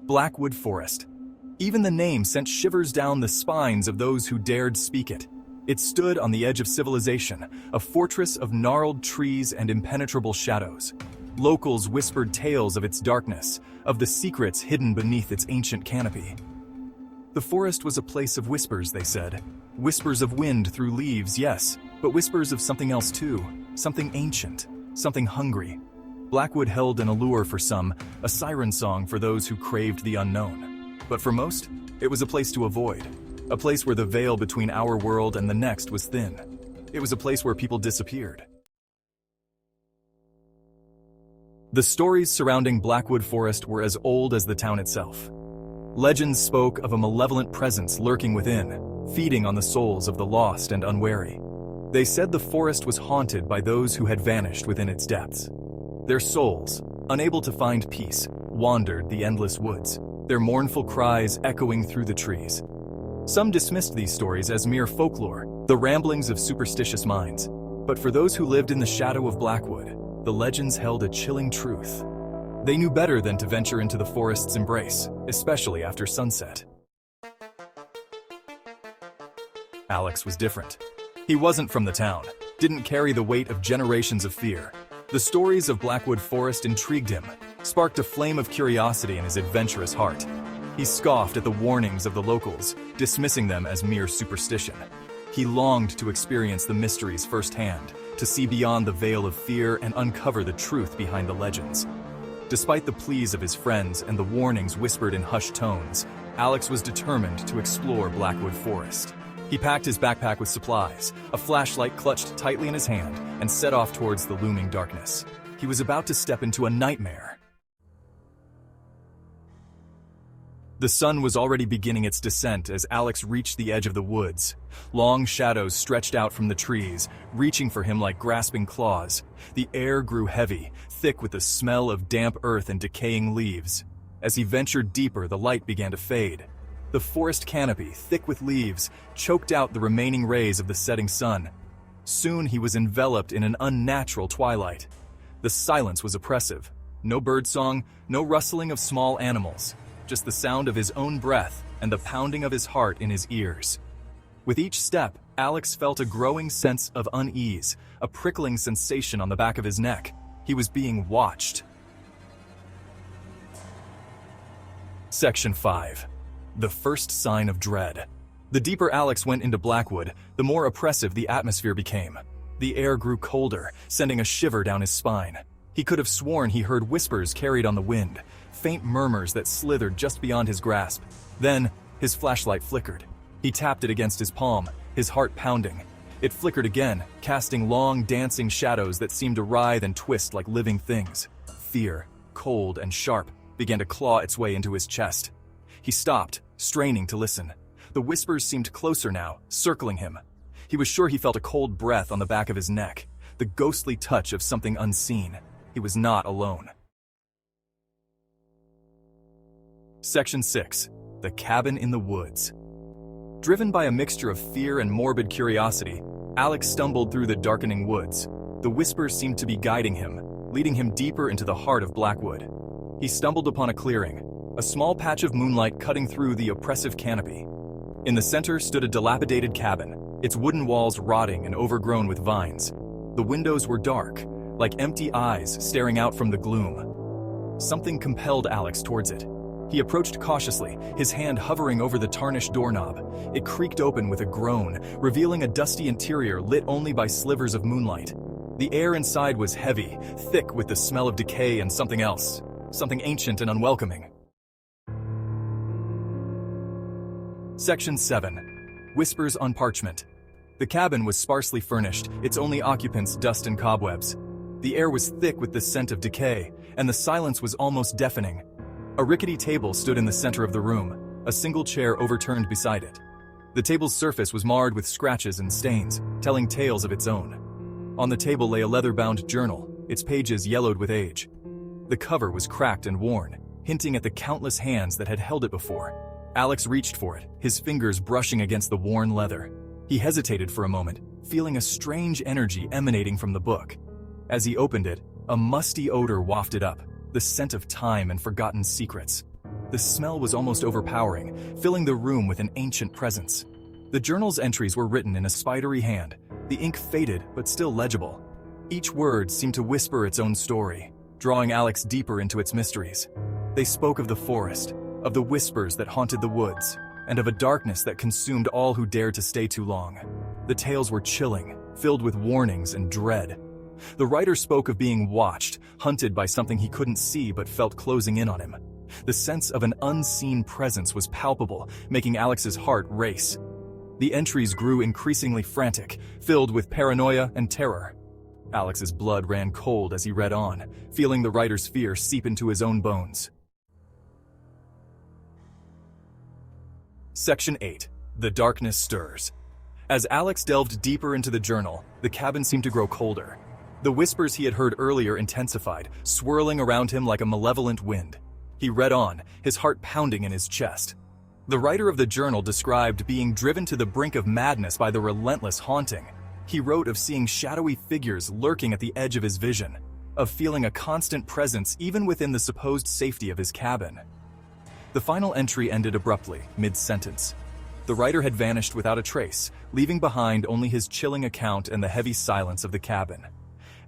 Blackwood Forest. Even the name sent shivers down the spines of those who dared speak it. It stood on the edge of civilization, a fortress of gnarled trees and impenetrable shadows. Locals whispered tales of its darkness, of the secrets hidden beneath its ancient canopy. The forest was a place of whispers, they said. Whispers of wind through leaves, yes, but whispers of something else too, something ancient, something hungry. Blackwood held an allure for some, a siren song for those who craved the unknown. But for most, it was a place to avoid, a place where the veil between our world and the next was thin. It was a place where people disappeared. The stories surrounding Blackwood Forest were as old as the town itself. Legends spoke of a malevolent presence lurking within, feeding on the souls of the lost and unwary. They said the forest was haunted by those who had vanished within its depths. Their souls, unable to find peace, wandered the endless woods, their mournful cries echoing through the trees. Some dismissed these stories as mere folklore, the ramblings of superstitious minds. But for those who lived in the shadow of Blackwood, the legends held a chilling truth. They knew better than to venture into the forest's embrace, especially after sunset. Alex was different. He wasn't from the town, didn't carry the weight of generations of fear. The stories of Blackwood Forest intrigued him, sparked a flame of curiosity in his adventurous heart. He scoffed at the warnings of the locals, dismissing them as mere superstition. He longed to experience the mysteries firsthand, to see beyond the veil of fear and uncover the truth behind the legends. Despite the pleas of his friends and the warnings whispered in hushed tones, Alex was determined to explore Blackwood Forest. He packed his backpack with supplies, a flashlight clutched tightly in his hand, and set off towards the looming darkness. He was about to step into a nightmare. The sun was already beginning its descent as Alex reached the edge of the woods. Long shadows stretched out from the trees, reaching for him like grasping claws. The air grew heavy, thick with the smell of damp earth and decaying leaves. As he ventured deeper, the light began to fade. The forest canopy, thick with leaves, choked out the remaining rays of the setting sun. Soon he was enveloped in an unnatural twilight. The silence was oppressive. No birdsong, no rustling of small animals. Just the sound of his own breath and the pounding of his heart in his ears. With each step, Alex felt a growing sense of unease, a prickling sensation on the back of his neck. He was being watched. Section 5. The first sign of dread. The deeper Alex went into Blackwood, the more oppressive the atmosphere became. The air grew colder, sending a shiver down his spine. He could have sworn he heard whispers carried on the wind, faint murmurs that slithered just beyond his grasp. Then, his flashlight flickered. He tapped it against his palm, his heart pounding. It flickered again, casting long, dancing shadows that seemed to writhe and twist like living things. Fear, cold and sharp, began to claw its way into his chest. He stopped, straining to listen. The whispers seemed closer now, circling him. He was sure he felt a cold breath on the back of his neck, the ghostly touch of something unseen. He was not alone. Section 6. The Cabin in the Woods. Driven by a mixture of fear and morbid curiosity, Alex stumbled through the darkening woods. The whispers seemed to be guiding him, leading him deeper into the heart of Blackwood. He stumbled upon a clearing, a small patch of moonlight cutting through the oppressive canopy. In the center stood a dilapidated cabin, its wooden walls rotting and overgrown with vines. The windows were dark, like empty eyes staring out from the gloom. Something compelled Alex towards it. He approached cautiously, his hand hovering over the tarnished doorknob. It creaked open with a groan, revealing a dusty interior lit only by slivers of moonlight. The air inside was heavy, thick with the smell of decay and something else, something ancient and unwelcoming. Section 7. Whispers on Parchment. The cabin was sparsely furnished, its only occupants dust and cobwebs. The air was thick with the scent of decay, and the silence was almost deafening. A rickety table stood in the center of the room, a single chair overturned beside it. The table's surface was marred with scratches and stains, telling tales of its own. On the table lay a leather-bound journal, its pages yellowed with age. The cover was cracked and worn, hinting at the countless hands that had held it before. Alex reached for it, his fingers brushing against the worn leather. He hesitated for a moment, feeling a strange energy emanating from the book. As he opened it, a musty odor wafted up, the scent of time and forgotten secrets. The smell was almost overpowering, filling the room with an ancient presence. The journal's entries were written in a spidery hand, the ink faded but still legible. Each word seemed to whisper its own story, drawing Alex deeper into its mysteries. They spoke of the forest, of the whispers that haunted the woods, and of a darkness that consumed all who dared to stay too long. The tales were chilling, filled with warnings and dread. The writer spoke of being watched, hunted by something he couldn't see but felt closing in on him. The sense of an unseen presence was palpable, making Alex's heart race. The entries grew increasingly frantic, filled with paranoia and terror. Alex's blood ran cold as he read on, feeling the writer's fear seep into his own bones. Section 8. The Darkness Stirs. As Alex delved deeper into the journal, the cabin seemed to grow colder. The whispers he had heard earlier intensified, swirling around him like a malevolent wind. He read on, his heart pounding in his chest. The writer of the journal described being driven to the brink of madness by the relentless haunting. He wrote of seeing shadowy figures lurking at the edge of his vision, of feeling a constant presence even within the supposed safety of his cabin. The final entry ended abruptly, mid-sentence. The writer had vanished without a trace, leaving behind only his chilling account and the heavy silence of the cabin.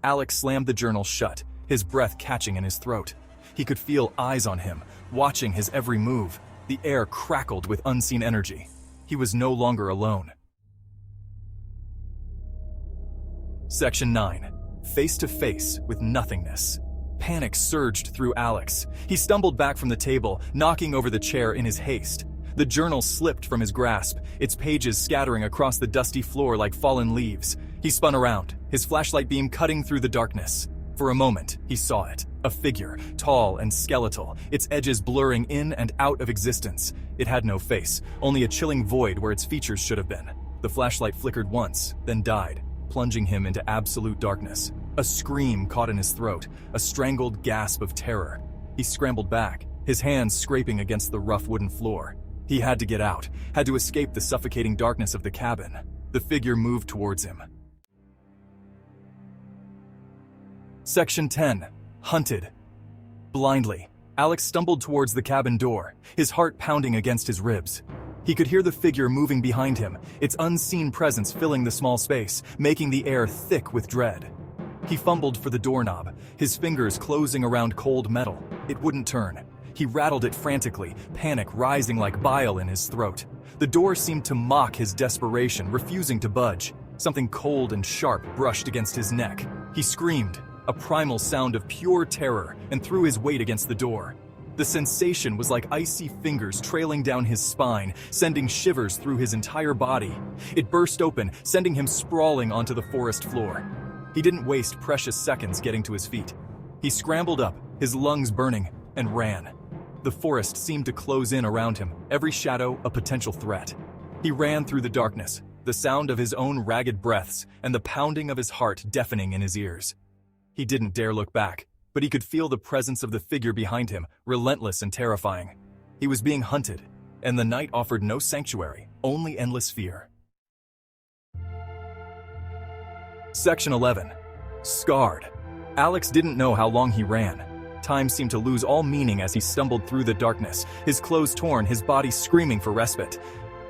Alex slammed the journal shut, his breath catching in his throat. He could feel eyes on him, watching his every move. The air crackled with unseen energy. He was no longer alone. Section 9. Face to face with nothingness. Panic surged through Alex. He stumbled back from the table, knocking over the chair in his haste. The journal slipped from his grasp, its pages scattering across the dusty floor like fallen leaves. He spun around, his flashlight beam cutting through the darkness. For a moment, he saw it. A figure, tall and skeletal, its edges blurring in and out of existence. It had no face, only a chilling void where its features should have been. The flashlight flickered once, then died, plunging him into absolute darkness. A scream caught in his throat, a strangled gasp of terror. He scrambled back, his hands scraping against the rough wooden floor. He had to get out, had to escape the suffocating darkness of the cabin. The figure moved towards him. Section 10. Hunted. Blindly, Alex stumbled towards the cabin door, his heart pounding against his ribs. He could hear the figure moving behind him, its unseen presence filling the small space, making the air thick with dread. He fumbled for the doorknob, his fingers closing around cold metal. It wouldn't turn. He rattled it frantically, panic rising like bile in his throat. The door seemed to mock his desperation, refusing to budge. Something cold and sharp brushed against his neck. He screamed, a primal sound of pure terror, and threw his weight against the door. The sensation was like icy fingers trailing down his spine, sending shivers through his entire body. It burst open, sending him sprawling onto the forest floor. He didn't waste precious seconds getting to his feet. He scrambled up, his lungs burning, and ran. The forest seemed to close in around him, every shadow a potential threat. He ran through the darkness, the sound of his own ragged breaths and the pounding of his heart deafening in his ears. He didn't dare look back, but he could feel the presence of the figure behind him, relentless and terrifying. He was being hunted, and the night offered no sanctuary, only endless fear. Section 11. Scarred. Alex didn't know how long he ran. Time seemed to lose all meaning as he stumbled through the darkness, his clothes torn, his body screaming for respite.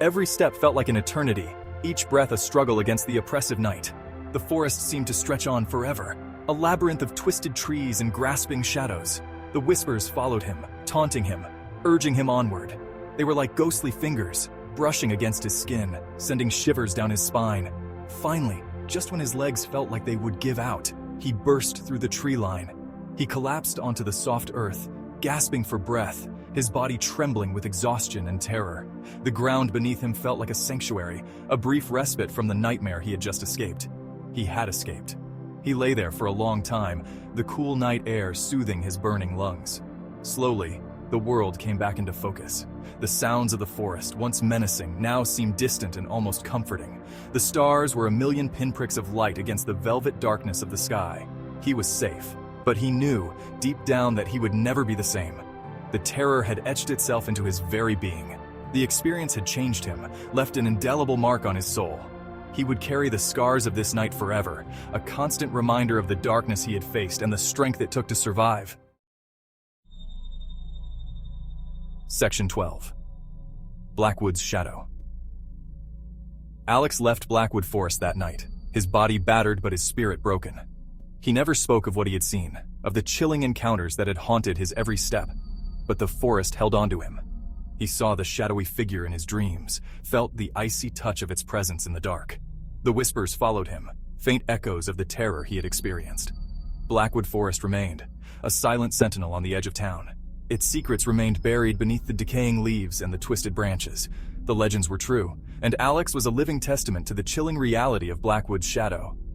Every step felt like an eternity, each breath a struggle against the oppressive night. The forest seemed to stretch on forever, a labyrinth of twisted trees and grasping shadows. The whispers followed him, taunting him, urging him onward. They were like ghostly fingers, brushing against his skin, sending shivers down his spine. Finally, just when his legs felt like they would give out, he burst through the tree line. He collapsed onto the soft earth, gasping for breath, his body trembling with exhaustion and terror. The ground beneath him felt like a sanctuary, a brief respite from the nightmare he had just escaped. He had escaped. He lay there for a long time, the cool night air soothing his burning lungs. Slowly, the world came back into focus. The sounds of the forest, once menacing, now seemed distant and almost comforting. The stars were a million pinpricks of light against the velvet darkness of the sky. He was safe, but he knew, deep down, that he would never be the same. The terror had etched itself into his very being. The experience had changed him, left an indelible mark on his soul. He would carry the scars of this night forever, a constant reminder of the darkness he had faced and the strength it took to survive. Section 12. Blackwood's Shadow. Alex left Blackwood Forest that night, his body battered but his spirit broken. He never spoke of what he had seen, of the chilling encounters that had haunted his every step, but the forest held on to him. He saw the shadowy figure in his dreams, felt the icy touch of its presence in the dark. The whispers followed him, faint echoes of the terror he had experienced. Blackwood Forest remained, a silent sentinel on the edge of town. Its secrets remained buried beneath the decaying leaves and the twisted branches. The legends were true, and Alex was a living testament to the chilling reality of Blackwood's shadow.